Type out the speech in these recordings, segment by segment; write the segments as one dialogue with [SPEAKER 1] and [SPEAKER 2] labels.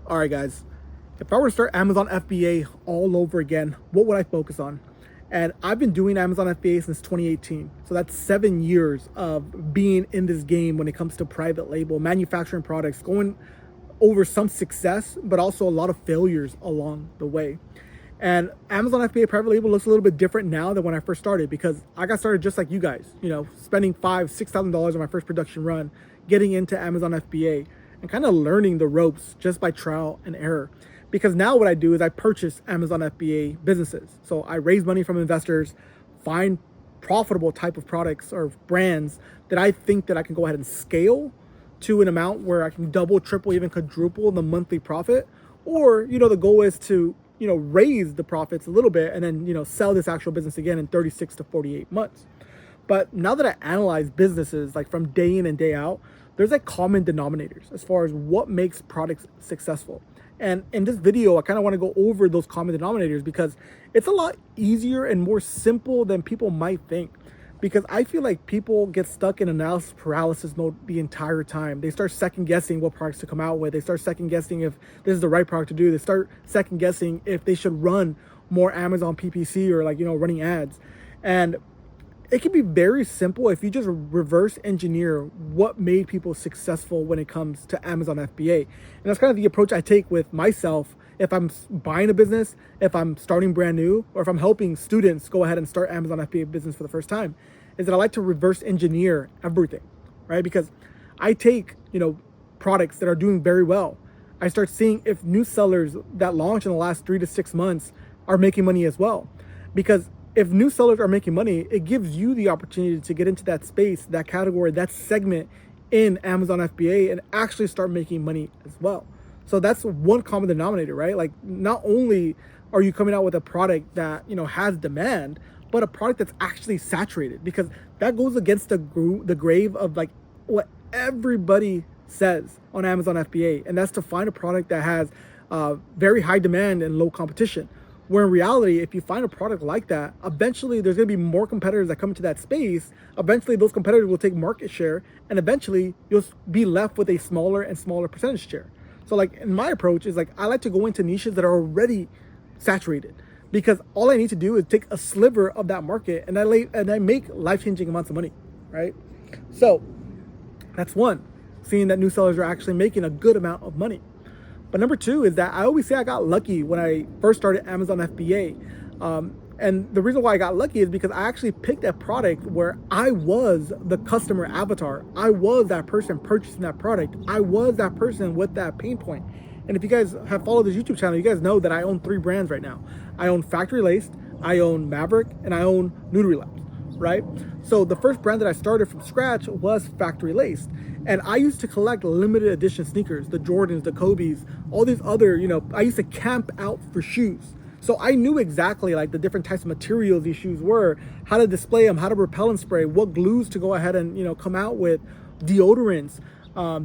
[SPEAKER 1] All right, guys. If I were to start Amazon FBA all over again, what would I focus on? And I've been doing Amazon FBA since 2018. So that's 7 years of being in this game when it comes to private label, manufacturing products, going over some success, but also a lot of failures along the way. And Amazon FBA private label looks a little bit different now than when I first started, because I got started just like you guys, spending $5,000-$6,000 on my first production run, getting into Amazon FBA and kind of learning the ropes just by trial and error. Because now what I do is I purchase Amazon FBA businesses. So I raise money from investors, find profitable type of products or brands that I think that I can go ahead and scale to an amount where I can double, triple, even quadruple the monthly profit. Or, the goal is to, raise the profits a little bit and then, sell this actual business again in 36 to 48 months. But now that I analyze businesses like from day in and day out, there's like common denominators as far as what makes products successful. And in this video, I kind of want to go over those common denominators because it's a lot easier and more simple than people might think. Because I feel like people get stuck in analysis paralysis mode the entire time. They start second guessing what products to come out with. They start second guessing if this is the right product to do. They start second guessing if they should run more Amazon PPC or running ads. And it can be very simple if you just reverse engineer what made people successful when it comes to Amazon FBA. And that's kind of the approach I take with myself if I'm buying a business, if I'm starting brand new, or if I'm helping students go ahead and start Amazon FBA business for the first time, is that I like to reverse engineer everything, right? Because I take, products that are doing very well. I start seeing if new sellers that launch in the last 3 to 6 months are making money as well. Because if new sellers are making money, it gives you the opportunity to get into that space, that category, that segment in Amazon FBA and actually start making money as well. So that's one common denominator, right? Like, not only are you coming out with a product that, has demand, but a product that's actually saturated, because that goes against the grave of like what everybody says on Amazon FBA. And that's to find a product that has very high demand and low competition. Where in reality, if you find a product like that, eventually there's going to be more competitors that come into that space. Eventually, those competitors will take market share, and eventually you'll be left with a smaller and smaller percentage share. So in my approach is I like to go into niches that are already saturated, because all I need to do is take a sliver of that market and I make life-changing amounts of money, right? So that's one, seeing that new sellers are actually making a good amount of money. But number two is that I always say I got lucky when I first started Amazon FBA. And the reason why I got lucky is because I actually picked a product where I was the customer avatar. I was that person purchasing that product. I was that person with that pain point. And if you guys have followed this YouTube channel, you guys know that I own 3 brands right now. I own Factory Laced, I own Maverick, and I own Nudary Labs, right? So the first brand that I started from scratch was Factory Laced. And I used to collect limited edition sneakers, the Jordans, the Kobe's, all these other, I used to camp out for shoes. So I knew exactly the different types of materials these shoes were, how to display them, how to repellent spray, what glues to go ahead and, come out with, deodorants,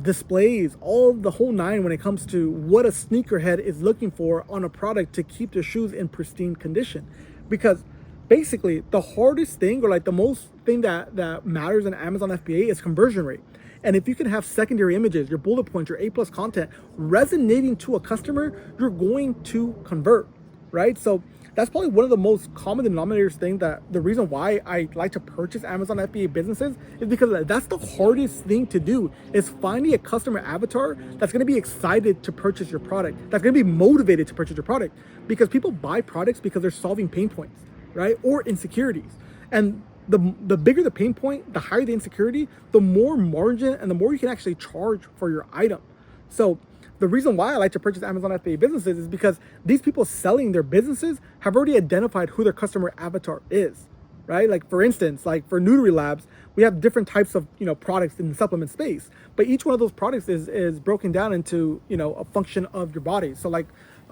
[SPEAKER 1] displays, all the whole nine when it comes to what a sneakerhead is looking for on a product to keep their shoes in pristine condition. Because basically the hardest thing, or the most thing that matters in Amazon FBA is conversion rate. And if you can have secondary images, your bullet points, your A+ content resonating to a customer, you're going to convert, right? So that's probably one of the most common denominators thing, that the reason why I like to purchase Amazon FBA businesses is because that's the hardest thing to do, is finding a customer avatar that's going to be excited to purchase your product, that's going to be motivated to purchase your product. Because people buy products because they're solving pain points, right? Or insecurities. And the bigger the pain point, the higher the insecurity, the more margin and the more you can actually charge for your item. So the reason why I like to purchase Amazon FBA businesses is because these people selling their businesses have already identified who their customer avatar is, right? For instance, for Nudary Labs, we have different types of, products in the supplement space, but each one of those products is broken down into, a function of your body. So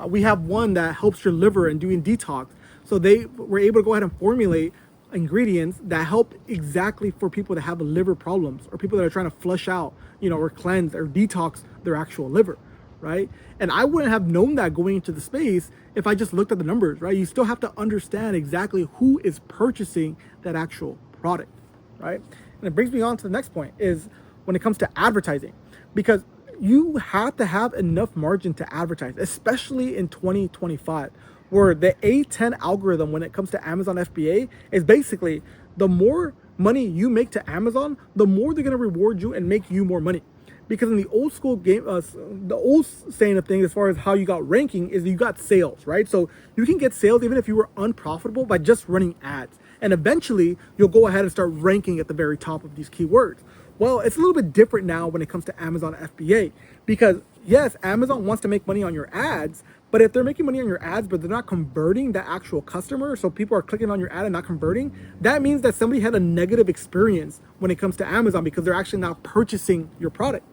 [SPEAKER 1] we have one that helps your liver and doing detox. So they were able to go ahead and formulate ingredients that help exactly for people that have liver problems, or people that are trying to flush out, or cleanse or detox their actual liver, right? And I wouldn't have known that going into the space if I just looked at the numbers, right? You still have to understand exactly who is purchasing that actual product, right? And it brings me on to the next point, is when it comes to advertising. Because you have to have enough margin to advertise, especially in 2025, where the A10 algorithm when it comes to Amazon FBA is basically the more money you make to Amazon, the more they're going to reward you and make you more money. Because in the old school game, the old saying of things as far as how you got ranking is you got sales, right? So you can get sales even if you were unprofitable by just running ads. And eventually you'll go ahead and start ranking at the very top of these keywords. Well, it's a little bit different now when it comes to Amazon FBA, because yes, Amazon wants to make money on your ads, but if they're making money on your ads, but they're not converting the actual customer, so people are clicking on your ad and not converting, that means that somebody had a negative experience when it comes to Amazon because they're actually not purchasing your product.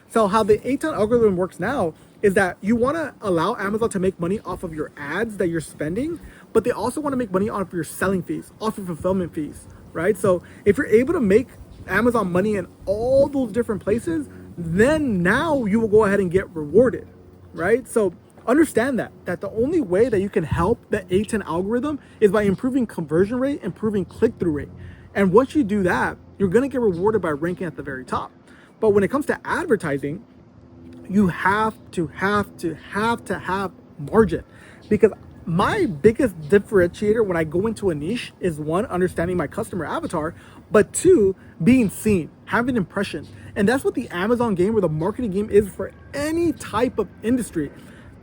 [SPEAKER 1] So how the A10 algorithm works now is that you want to allow Amazon to make money off of your ads that you're spending, but they also want to make money off of your selling fees, off of fulfillment fees, right? So if you're able to make Amazon money in all those different places, then now you will go ahead and get rewarded, right? So understand that the only way that you can help the A10 algorithm is by improving conversion rate, improving click-through rate. And once you do that, you're going to get rewarded by ranking at the very top. But when it comes to advertising, you have to have margin, because my biggest differentiator when I go into a niche is one, understanding my customer avatar, but two, being seen, having impressions. And that's what the Amazon game or the marketing game is for any type of industry.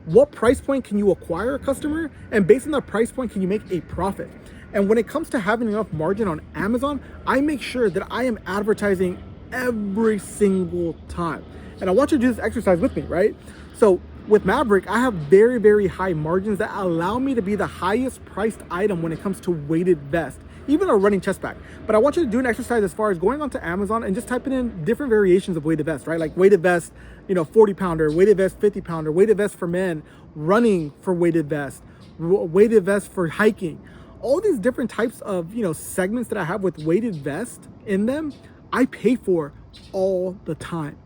[SPEAKER 1] What price point can you acquire a customer? And based on that price point, can you make a profit? And when it comes to having enough margin on Amazon, I make sure that I am advertising every single time. And I want you to do this exercise with me, right? So with Maverick, I have very, very high margins that allow me to be the highest priced item when it comes to weighted vest, even a running chest bag. But I want you to do an exercise as far as going onto Amazon and just typing in different variations of weighted vest, right? Like weighted vest, 40 pounder, weighted vest, 50 pounder, weighted vest for men, running for weighted vest, weighted vest for hiking. All these different types of, segments that I have with weighted vest in them, I pay for all the time.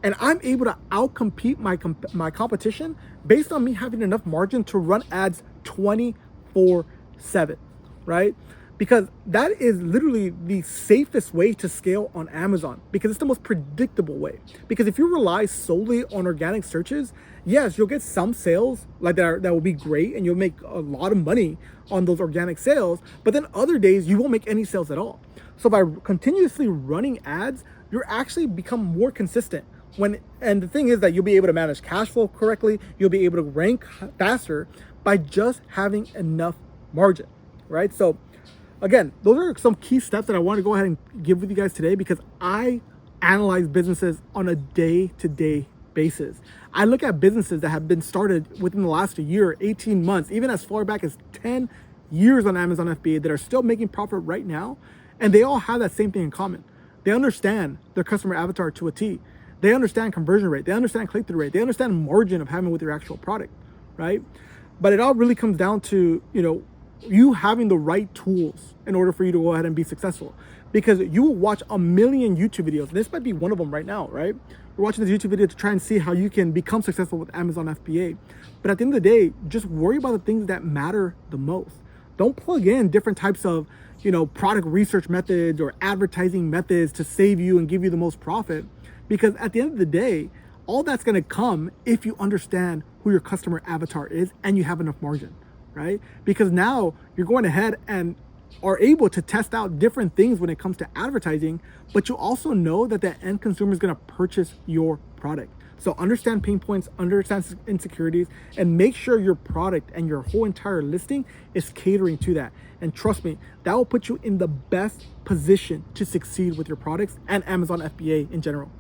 [SPEAKER 1] And I'm able to outcompete my competition based on me having enough margin to run ads 24/7, right? Because that is literally the safest way to scale on Amazon, because it's the most predictable way. Because if you rely solely on organic searches, yes, you'll get some sales like that will be great and you'll make a lot of money on those organic sales, but then other days you won't make any sales at all. So by continuously running ads, you're actually become more consistent. And the thing is that you'll be able to manage cash flow correctly, you'll be able to rank faster by just having enough margin, right? So again, those are some key steps that I want to go ahead and give with you guys today, because I analyze businesses on a day-to-day basis. I look at businesses that have been started within the last year, 18 months, even as far back as 10 years on Amazon FBA that are still making profit right now. And they all have that same thing in common. They understand their customer avatar to a T. They understand conversion rate. They understand click-through rate. They understand margin of having with your actual product, right? But it all really comes down to, you having the right tools in order for you to go ahead and be successful. Because you will watch a million YouTube videos. This might be one of them right now, right? You're watching this YouTube video to try and see how you can become successful with Amazon FBA. But at the end of the day, just worry about the things that matter the most. Don't plug in different types of, product research methods or advertising methods to save you and give you the most profit. Because at the end of the day, all that's going to come if you understand who your customer avatar is and you have enough margin, right? Because now you're going ahead and are able to test out different things when it comes to advertising, but you also know that the end consumer is going to purchase your product. So understand pain points, understand insecurities, and make sure your product and your whole entire listing is catering to that. And trust me, that will put you in the best position to succeed with your products and Amazon FBA in general.